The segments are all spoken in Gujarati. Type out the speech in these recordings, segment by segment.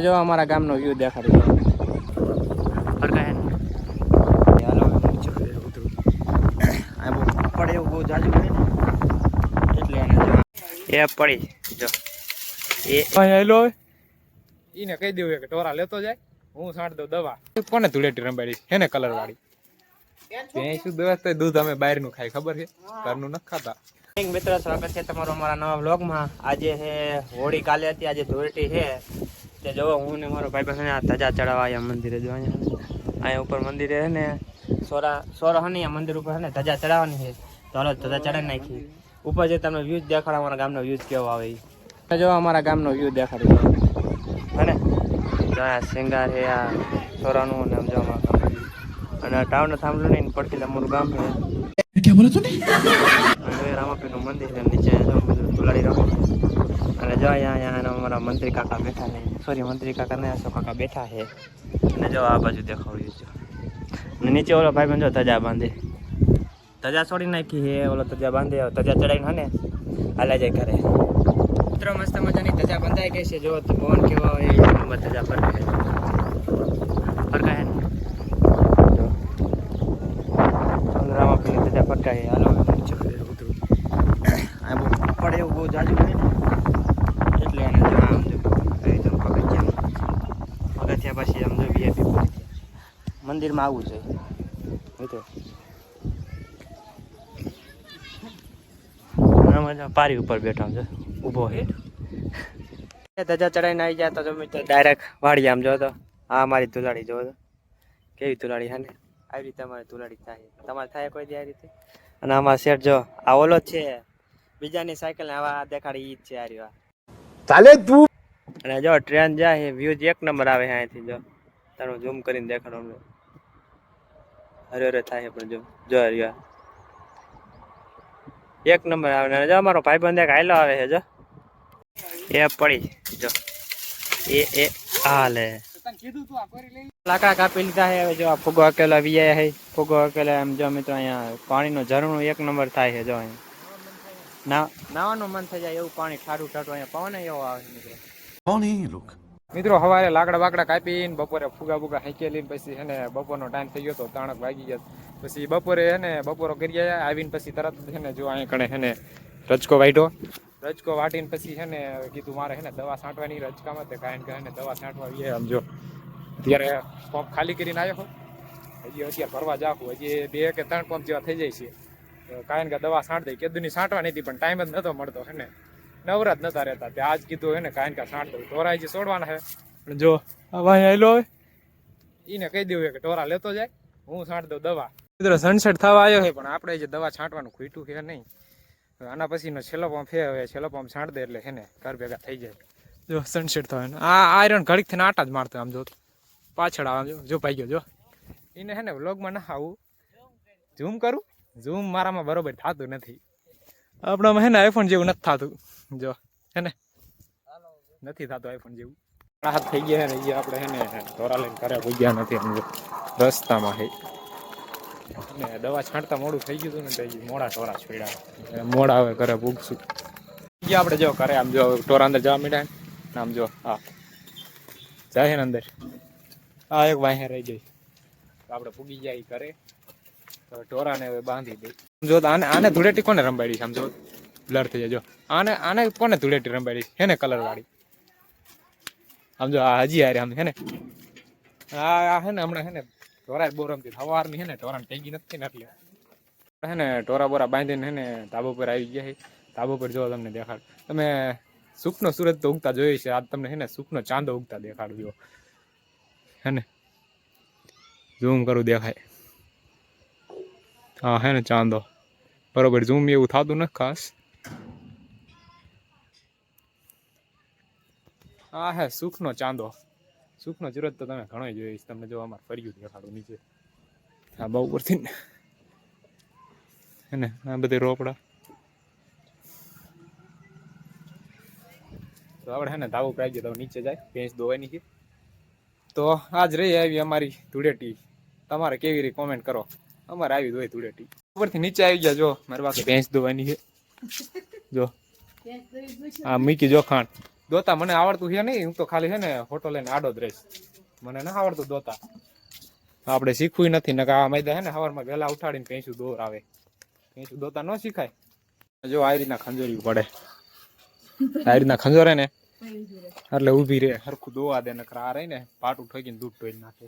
જો અમારા ગામનો વ્યૂ દેખાડી પડે એવું બહુ જાજુ પડે ને એટલે એ પડી જો એ હેલો ઈને કહી દેવું કે ટોરા લેતો જાય હું છાંટ દઉં દવા કોને ધૂળેટી રંબાડી છે ને કલર વાળી ભેંસું દવા તો દૂધ અમે બહાર નું ખાઈ ખબર છે ઘરનું નથી ખાતા. મિત્ર સ્વાગત છે તમારું અમારા નવા વ્લોગમાં. આજે છે હોળી, કાલે હતી, આજે ધૂળેટી છે. તે જો હું ને મારો ભાઈ બહેન ધજા ચડાવવા આવ્યા મંદિરે. જો અહીંયા ઉપર મંદિરે છે ને સોરા હની મંદિર ઉપર છે ને ધજા ચડાવવાની છે. તો હાલો ધજા ચડાવી નાખી. ઉપર જે તમને વ્યૂઝ દેખાડો અમારા ગામનો વ્યૂઝ કેવો આવે એ જો અમારા ગામનો વ્યૂ દેખાડી હે ને સિંગાર છે આ સોરાનું અને આમ જો અને ટાઉન સાંભળ્યું નહીં પડખી અમારું ગામ છે. ક્યાં બોલો તું? રામાપીરનું મંદિર છે નીચે તુલાડી રમે અને જો અહીંયા અમારા મંત્રી કાકા બેઠા છે. સોરી મંત્રી કાકા ને અશોક કાકા બેઠા છે અને જો આ બાજુ દેખાડ્યું છે. અને નીચે ઓલો ભાઈ બંધો ધજા બાંધે ધજા છોડી નાખી છે. ઓલો ધજા બાંધે ધજા ચડાવીને ને હાલા જાય ઘરે. મિત્રો મસ્ત મજાની ધજા બંધાઈ ગઈ છે. જો પવન કેવા હોય એ નંબર ધજા ફરકાય ને રામાપીરની ધજા ફરકાય. હાલો પડે એવું બહુ જાજુ પડે ને એટલે આમ જો પગથિયા પછી આમ જો વીઆઈપી મંદિરમાં આવવું છે મિત્રો. પારી ઉપર બેઠા છે ઊભો છે. ધજા ચડાવીને આવી ગયા તો જો મિત્રો ડાયરેક્ટ વાળી આમ જો તો આ અમારી તુલાડી જો તો કેવી તુલાડી હે ને આવી રીતે અમારી તુલાડી થાય. તમારે થાય કોઈ દી આ રીતે? અને અમારા શેઠ જો આ ઓલો જ છે બીજાની સાયકલ આવા દેખાડી ઈ જ છે આ રહ્યો ચાલે તું. અને જો ટ્રેન જાય વ્યૂઝ એક નંબર આવે અહીંથી. જો તારું ઝૂમ કરીને દેખાડો અમને હરે થાય પણ જો રહ્યો એક નંબર આવે ને જો અમારો ભાઈ બંધ એક હાલો આવે છે. જો એ પડી જો એ હાલે લાકડા કાપી લીધા છે. હવે જો આ ફુગો અકેલા વીયા છે. ફુગો અકેલા એમ જો મિત્રો અહીંયા પાણીનું ઝરણું એક નંબર થાય છે. જો અહીંયા નાવાનું મન થઈ જાય એવું પાણી ઠારું ઠારું અહીંયા પવન એવો આવે મિત્રો. મિત્રો સવારે લાકડા બાકડા કાપીને બપોરે ફુગા બુગા હાંકી પછી એને બપોરનો ટાઈમ થઈ ગયો તો 3 વાગી ગયા. પછી બપોરે એને બપોરો કરી આવીને પછી તરત છે ને જો અહીંયા કણે છે ને રજકો વાઢ્યો. રજકો વાટીને પછી છે ને કીધું મારે છે ને દવા છાંટવાની રજકામાં તે કારણ કે એને દવા છાંટવા આવીએ. આમ જો અત્યારે પંપ ખાલી કરીને આવ્યો હજી અત્યારે ભરવા જાખું હજી 2 કે 3 પંપ જેવા થઈ જાય છે. કારણ કે દવા છાંટ દઈ કેદુની છાંટવાની હતી પણ ટાઈમ જ નતો મળતો છે ને નવરાત નતા રહેતા. તે આજ કીધું હે ને કારણ કે છાંટ દઉં ટોરા જે છોડવાના છે પણ જો ભાઈ હેલો ઈને કહી દેવું કે ટોરા લેતો જાય હું છાંટ દઉં દવા. મિત્રો સનસેટ થવા આવ્યો છે પણ આપણે જે દવા છાંટવાનું ખૂટ્યું છે નહીં. આના પછીનો છેલ્લો પંપ છે. હવે છેલ્લો પંપ છાંટ દે એટલે છે ને ઘર ભેગા થઈ જાય. જો સનસેટ થવાય ને આ આયરન ઘડીક થઈને આટા જ મારતો આમ જો પાછળ આમ જો ભાઈ ગયો જો એને છે ને વ્લોગમાં ના આવું ઝૂમ કરું ઝૂમ મારામાં બરોબર થતું નથી. આપણામાં હે ને આઈફોન જેવું નથી થતું. જો હે ને નથી થતું આઈફોન જેવું. હાથ થઈ ગયા ને એ આપણે હે ને ટોરા લઈને ઘરે પૂગ્યા નથી. સમજો રસ્તામાં હે ને દવા છાંટતા મોડું થઈ ગયું હતું ને તો મોડા ટોરા છોડ્યા. મોડા હવે ઘરે પૂગશું આપણે જો ઘરે આમ જો ટોરા અંદર જવા માંડ્યા ને આમ જો હા જાય ને અંદર આ એક વાહે રહી ગઈ આપણે પૂગી જાય ઘરે. તો ટોરાને હવે બાંધી દઈ. સમજો તો આને ધૂળેટી કોને રંબાડી? સમજો બ્લર થઈ જાય. જો આને કોને ધૂળેટી રંબાડી હે ને કલર વાળી? સમજો આ હજી આરે આમ હે ને આ હે ને હમણાં હે ને ટોરા બહુ રમતી સવારની હે ને ટોરાને ટેગી નથી ને એટલે હે ને ટોરા બોરા બાંધીને હે ને ધાબા પર આવી ગયા છે. ધાબા પર જો તમને દેખાડ તમે સુખનો સૂરજ તો ઉગતા જોઈ છે. આજ તમને હે ને સુખનો ચાંદો ઉગતા દેખાડું જો હે ને ઝૂમ કરું દેખાય. હા હે ને ચાંદો બરોબર ઝૂમ એવું થતું નથી ખાસ. હા હે સુખનો ચાંદો. સુખનો સૂરજ તો તમે ઘણો જોઈશ. તમને જો અમારે ફર્યું દેખાડું નીચે હા બહુ ઉપરથી હે ને આ બધી રોપડા. તો આપણે હે ને ધાબુ પર આવી ગયા તો નીચે જાય ભેંસ દોવાની છે. તો આજ રહી આવી અમારી ધૂળેટી. તમારે કેવી રીતે કોમેન્ટ કરો. અમારે આવી હોય ધૂળેટી. ઉપરથી નીચે આવી ગયા. જો મારી પાસે ભેંસ દોવાની છે. જો આ મૂકી જો ખાંડ દોતા મને આવડતું છે નહીં, હું તો ખાલી છે ને ફોટો લઈને આડો જ રહીશ, મને ના આવડતું દોતા. આપણે શીખવું નથી ને આ મેદા છે ને સવારમાં વહેલા ઉઠાડીને ભેંસું દોર આવે, ભેંસું દોતા ન શીખાય. જો આ રીતના ખંજોરી પડે, આ રીતના ખંજોરે ને એટલે ઊભી રહે, હરખું દોવા દે, નકર આ રહી ને પાટું ઠોકીને દૂધ ટોઈ નાખે.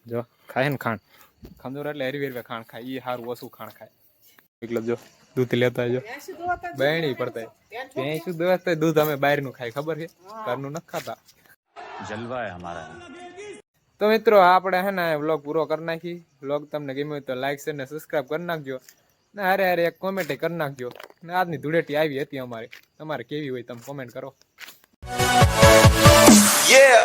જો ખાય ને ખાણ, ખંજોર એટલે હરવી હરવે ખાણ ખાય, એ સારું ઓછું ખાણ ખાય. એટલે જો દૂધ લેતા જો બહેણી પડતા, ભેંસું દોતા દૂધ અમે બહારનું ખાય, ખબર છે, ઘરનું નથી ખાતા. જલવા હે હમારા. તો મિત્રો આપણે હે ને વ્લોગ પૂરો કરી નાખી. વ્લોગ તમને ગમ્યો હોય તો લાઈક શેર ને સબસ્ક્રાઇબ કરી નાખજો ને હારે હારે એક કોમેન્ટ કરી નાખજો. ને આજની ધૂળેટી આવી હતી અમારે, તમારે કેવી હોય તમે કોમેન્ટ કરો. Yeah.